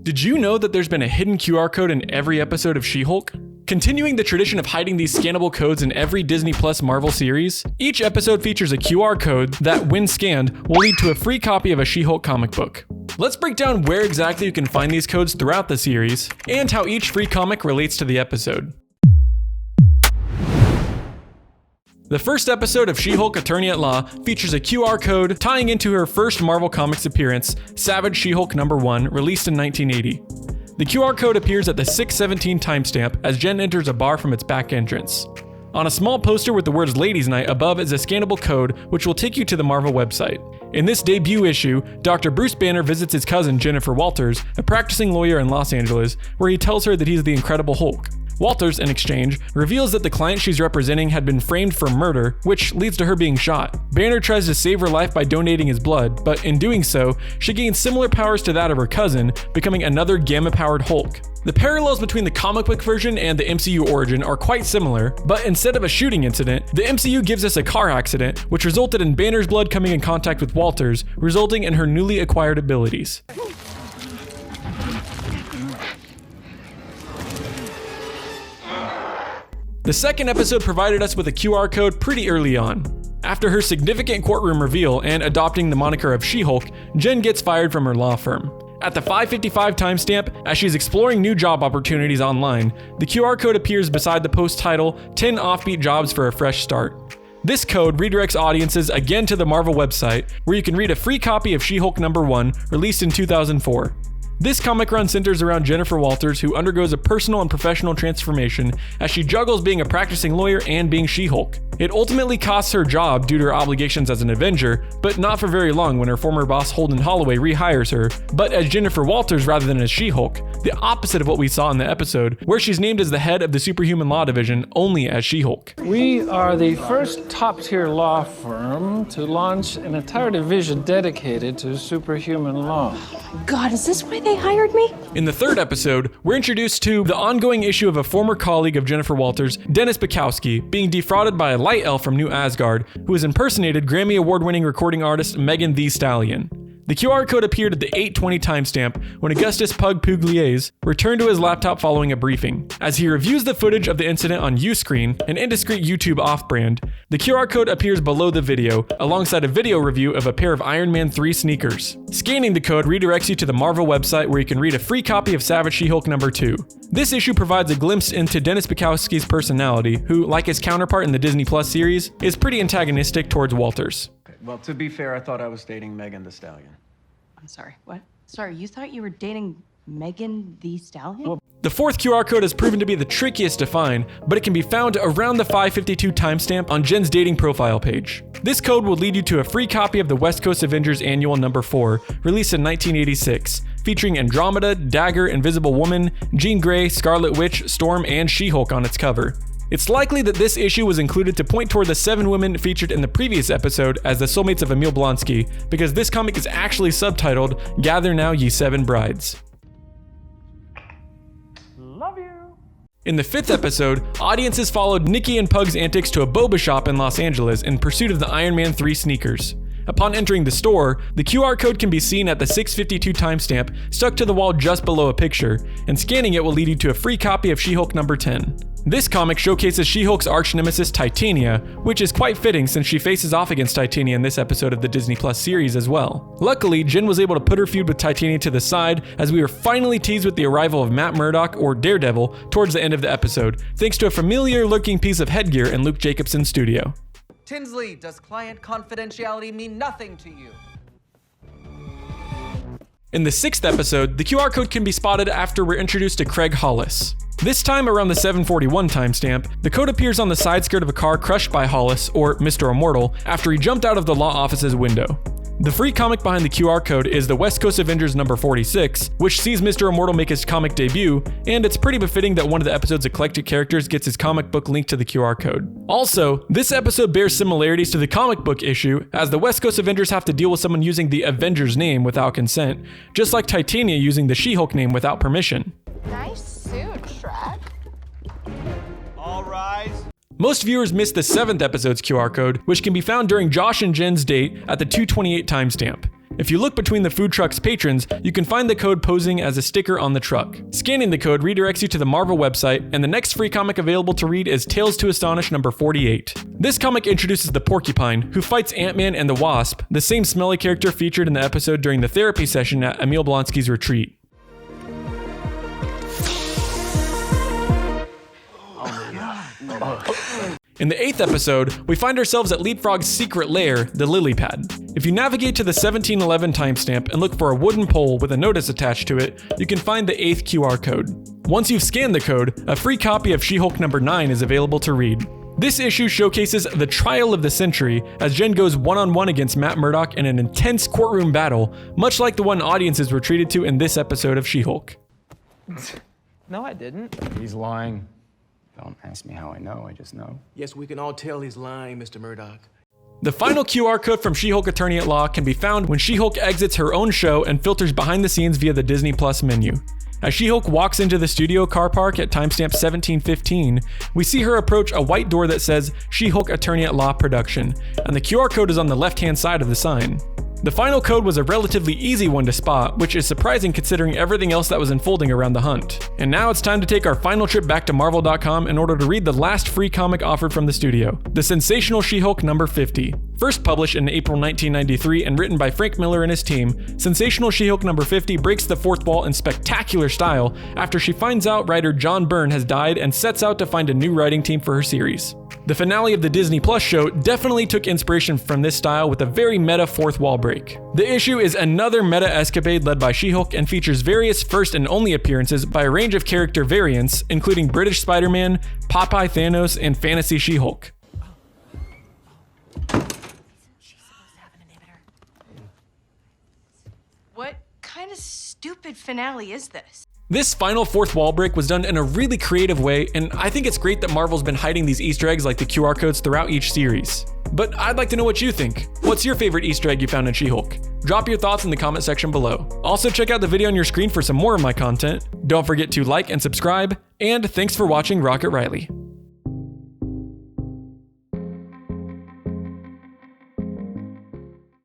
Did you know that there's been a hidden QR code in every episode of She-Hulk? Continuing the tradition of hiding these scannable codes in every Disney Plus Marvel series, each episode features a QR code that, when scanned, will lead to a free copy of a She-Hulk comic book. Let's break down where exactly you can find these codes throughout the series, and how each free comic relates to the episode. The first episode of She-Hulk Attorney at Law features a QR code tying into her first Marvel Comics appearance, Savage She-Hulk number 1, released in 1980. The QR code appears at the 6:17 timestamp as Jen enters a bar from its back entrance. On a small poster with the words Ladies Night above is a scannable code which will take you to the Marvel website. In this debut issue, Dr. Bruce Banner visits his cousin Jennifer Walters, a practicing lawyer in Los Angeles, where he tells her that he's the Incredible Hulk. Walters, in exchange, reveals that the client she's representing had been framed for murder, which leads to her being shot. Banner tries to save her life by donating his blood, but in doing so, she gains similar powers to that of her cousin, becoming another gamma-powered Hulk. The parallels between the comic book version and the MCU origin are quite similar, but instead of a shooting incident, the MCU gives us a car accident, which resulted in Banner's blood coming in contact with Walters, resulting in her newly acquired abilities. The second episode provided us with a QR code pretty early on. After her significant courtroom reveal and adopting the moniker of She-Hulk, Jen gets fired from her law firm. At the 5:55 timestamp, as she's exploring new job opportunities online, the QR code appears beside the post title, 10 offbeat jobs for a fresh start. This code redirects audiences again to the Marvel website, where you can read a free copy of She-Hulk number 1, released in 2004. This comic run centers around Jennifer Walters, who undergoes a personal and professional transformation as she juggles being a practicing lawyer and being She-Hulk. It ultimately costs her job due to her obligations as an Avenger, but not for very long when her former boss Holden Holloway rehires her, but as Jennifer Walters rather than as She-Hulk, the opposite of what we saw in the episode, where she's named as the head of the Superhuman Law division only as She-Hulk. We are the first top-tier law firm to launch an entire division dedicated to superhuman law. God, is this why they hired me? In the third episode, we're introduced to the ongoing issue of a former colleague of Jennifer Walters, Dennis Bukowski, being defrauded by a light elf from New Asgard, who has impersonated Grammy Award-winning recording artist Megan Thee Stallion. The QR code appeared at the 8:20 timestamp when Augustus Pug Pugliese returned to his laptop following a briefing. As he reviews the footage of the incident on Uscreen, an indiscreet YouTube off-brand, the QR code appears below the video, alongside a video review of a pair of Iron Man 3 sneakers. Scanning the code redirects you to the Marvel website, where you can read a free copy of Savage She-Hulk number 2. This issue provides a glimpse into Dennis Bukowski's personality, who, like his counterpart in the Disney Plus series, is pretty antagonistic towards Walters. Well, to be fair, I thought I was dating Megan Thee Stallion. I'm sorry, what? Sorry, you thought you were dating Megan Thee Stallion? The fourth QR code has proven to be the trickiest to find, but it can be found around the 5:52 timestamp on Jen's dating profile page. This code will lead you to a free copy of the West Coast Avengers Annual number 4, released in 1986, featuring Andromeda, Dagger, Invisible Woman, Jean Grey, Scarlet Witch, Storm, and She-Hulk on its cover. It's likely that this issue was included to point toward the 7 women featured in the previous episode as the soulmates of Emil Blonsky, because this comic is actually subtitled, Gather Now Ye 7 Brides. Love you. In the 5th episode, audiences followed Nikki and Pug's antics to a boba shop in Los Angeles in pursuit of the Iron Man 3 sneakers. Upon entering the store, the QR code can be seen at the 6:52 timestamp stuck to the wall just below a picture, and scanning it will lead you to a free copy of She-Hulk number 10. This comic showcases She-Hulk's arch-nemesis Titania, which is quite fitting since she faces off against Titania in this episode of the Disney Plus series as well. Luckily, Jen was able to put her feud with Titania to the side as we were finally teased with the arrival of Matt Murdock, or Daredevil, towards the end of the episode, thanks to a familiar looking piece of headgear in Luke Jacobson's studio. Tinsley, does client confidentiality mean nothing to you? In the 6th episode, the QR code can be spotted after we're introduced to Craig Hollis. This time around the 7:41 timestamp, the code appears on the side skirt of a car crushed by Hollis, or Mr. Immortal, after he jumped out of the law office's window. The free comic behind the QR code is the West Coast Avengers number 46, which sees Mr. Immortal make his comic debut, and it's pretty befitting that one of the episode's eclectic characters gets his comic book linked to the QR code. Also, this episode bears similarities to the comic book issue, as the West Coast Avengers have to deal with someone using the Avengers name without consent, just like Titania using the She-Hulk name without permission. Nice suit, Shrek. All rise. Most viewers missed the 7th episode's QR code, which can be found during Josh and Jen's date at the 2:28 timestamp. If you look between the food truck's patrons, you can find the code posing as a sticker on the truck. Scanning the code redirects you to the Marvel website, and the next free comic available to read is Tales to Astonish number 48. This comic introduces the Porcupine, who fights Ant-Man and the Wasp, the same smelly character featured in the episode during the therapy session at Emil Blonsky's retreat. In the 8th episode, we find ourselves at Leapfrog's secret lair, the Lily Pad. If you navigate to the 1711 timestamp and look for a wooden pole with a notice attached to it, you can find the 8th QR code. Once you've scanned the code, a free copy of SheHulk number 9 is available to read. This issue showcases the trial of the century as Jen goes one-on-one against Matt Murdock in an intense courtroom battle, much like the one audiences were treated to in this episode of SheHulk. No, I didn't. He's lying. Don't ask me how I know, I just know. Yes, we can all tell he's lying, Mr. Murdock. The final QR code from SheHulk Attorney at Law can be found when SheHulk exits her own show and filters behind the scenes via the Disney Plus menu. As SheHulk walks into the studio car park at timestamp 1715, we see her approach a white door that says SheHulk Attorney at Law Production, and the QR code is on the left-hand side of the sign. The final code was a relatively easy one to spot, which is surprising considering everything else that was unfolding around the hunt. And now it's time to take our final trip back to Marvel.com in order to read the last free comic offered from the studio, The Sensational She-Hulk number 50. First published in April 1993 and written by Frank Miller and his team, Sensational She-Hulk number 50 breaks the fourth wall in spectacular style after she finds out writer John Byrne has died and sets out to find a new writing team for her series. The finale of the Disney Plus show definitely took inspiration from this style with a very meta fourth wall break. The issue is another meta escapade led by She-Hulk and features various first and only appearances by a range of character variants, including British Spider-Man, Popeye Thanos, and Fantasy She-Hulk. What kind of stupid finale is this? This final fourth wall break was done in a really creative way, and I think it's great that Marvel's been hiding these Easter eggs like the QR codes throughout each series. But I'd like to know what you think. What's your favorite Easter egg you found in She-Hulk? Drop your thoughts in the comment section below. Also check out the video on your screen for some more of my content. Don't forget to like and subscribe, and thanks for watching Rocket Riley.